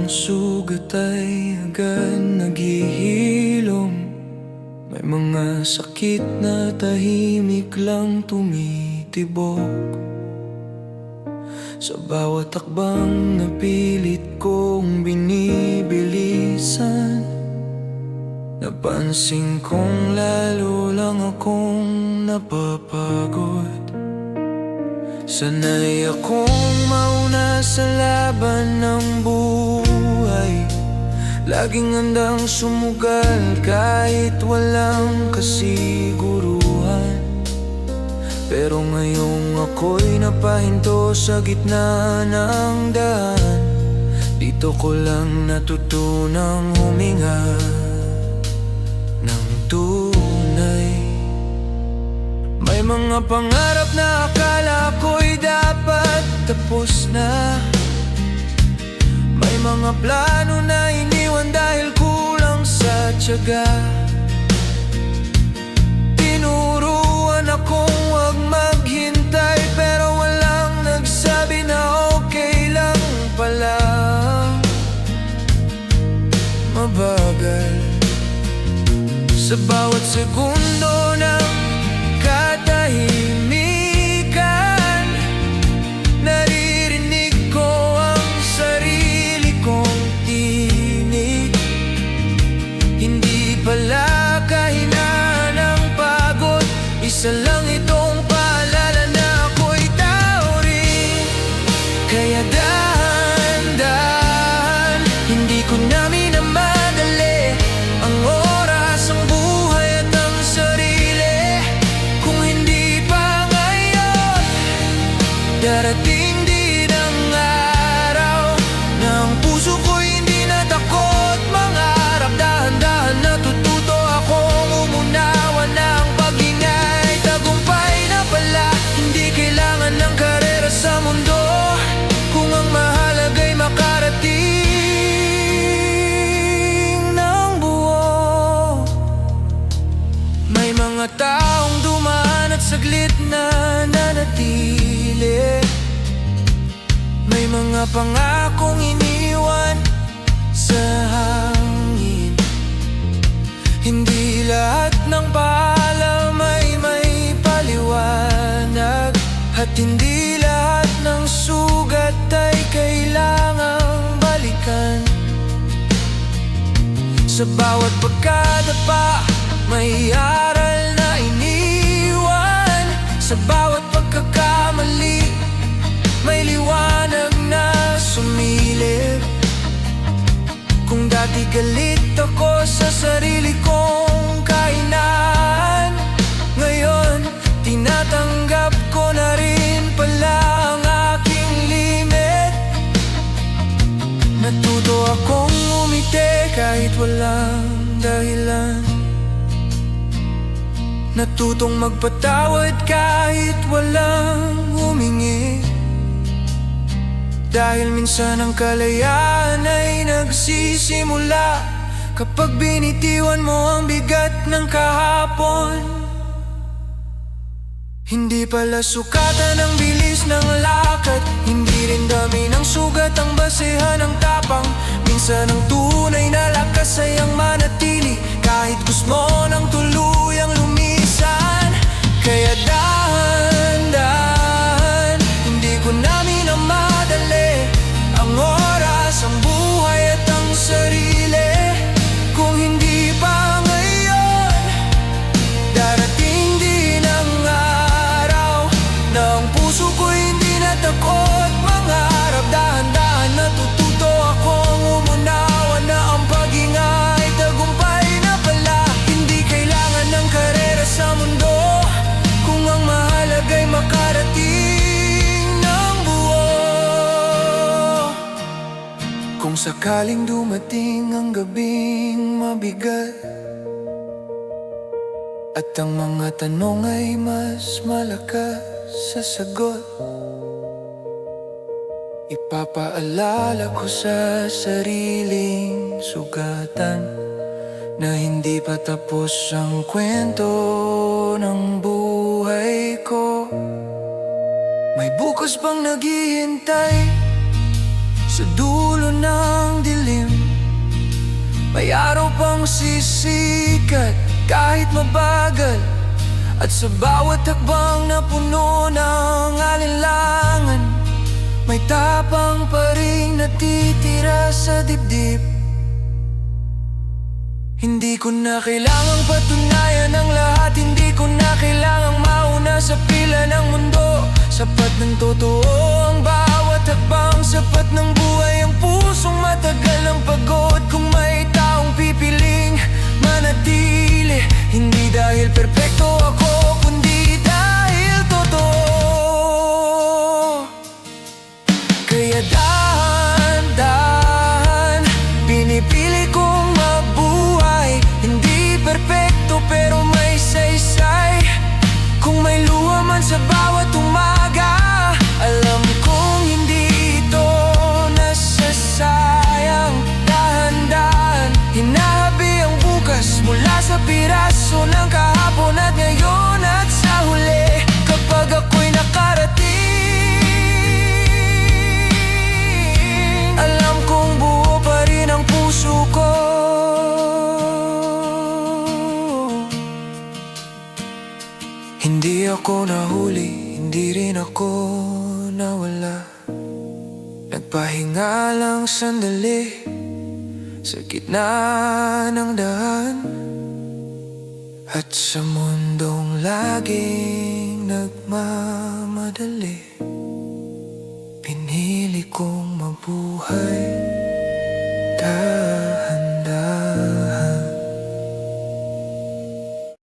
sugat ay agad naghihilom. May mga sakit na tahimik lang tumitibok. Sa bawat takbang napilit kong binibilisan, napansin kong lalo lang akong napapagod. Sanay akong mauna sa laban ng buhay, laging handang sumugal kahit walang kasiguruhan. Pero ngayong ako'y napahinto sa gitna ng daan, dito ko lang natutunang huminga ng tunay. May mga pangarap na akala ko'y dapat tapos na. May mga plano na iniwan dahil kulang sa tiyaga. Tinuruan akong huwag maghintay, pero walang nagsabi na okay lang pala mabagal. Sa bawat segundo ng katahimikan, naririnig ko ang sarili kong tinig. Hindi pala kahinaan ng pagod, isa lang itong paalala na ako'y tao rin. Kaya dahan-dahan, hindi ko na minamadali ang oras, ang buhay at ang sarili. Kung hindi pa ngayon, darating din ang araw na ang puso ko'y hindi na takot mangarap. Dahan-dahan natututo akong umunawa na ang paghinga'y tagumpay na pala. Hindi kailangan ng karera sa mundo kung ang mahalaga'y makarating ng buo. May mga taong dumaan at saglit na nanatili. May mga pangakong iniwan sa hangin. Hindi lahat ng paalam ay may paliwanag, at hindi lahat ng sugat ay kailangang balikan. Sa bawat pagkadapa may aral na iniwan. Sa bawat pagkakamali may liwanag na sumilip. Kung dati galit ako sa sarili kong kainan, ngayon tinatanggap ko na rin pala ang aking limit. Natuto akong umiti kahit walang dahilan. Natutong magpatawad kahit walang humingi. Dahil minsan ang kalayaan ay nagsisimula kapag binitiwan mo ang bigat ng kahapon. Hindi pala sukatan ang bilis ng lakad, hindi rin dami ng sugat ang basehan ng tapang. Minsan ang tunay na lakas ay ang manatili kahit gusto ng tuluyang lumisan. Kaya dahan-dahan, hindi ko na minamadali ang oras, ang buhay at ang sarili. Kung hindi pa ngayon, darating din ang araw na ang puso ko hindi na takot mangarap. Dahan-dahan natututo akong umunawa na ang paghinga ay tagumpay na pala. Hindi kailangan ng karera sa mundo kung ang mahalaga'y makarating ng buo. Kung sakaling dumating ang gabing mabigat at ang mga tanong ay mas malakas sa sagot, ipapaalala ko sa sariling sugatan na hindi pa tapos ang kwento ng buhay ko. May bukas pang naghihintay sa dulo ng dilim. sisikat kahit mabagal, at sa bawat hakbang na puno ng alinlangan, may tapang pa ring natitira sa dibdib. Hindi ko na kailangang patunayan ang lahat, hindi ko na kailangang mauna sa pila ng mundo. Sapat ng totoo ang bawat hakbang, sapat ng buhay ang pusong matagal ng pagod. Kung may taong pipiling manatili, hindi dahil perpekto ako, kundi dahil totoo. Kaya dahan-dahan pinipili kong mabuhay, hindi perpekto pero may saysay. Kung may luha man sa bawat umaga, alam kong hindi ito nasasayang. Dahan-dahan hinahabi ang bukas mula sa piraso ng kahapon at ngayon, at sa huli kapag ako'y nakarating, alam kong buo pa rin ang puso ko. Hindi ako nahuli, hindi rin ako nawala. Nagpahinga lang sandali sa gitna ng daan, at sa mundong laging nagmamadali, pinili kong mabuhay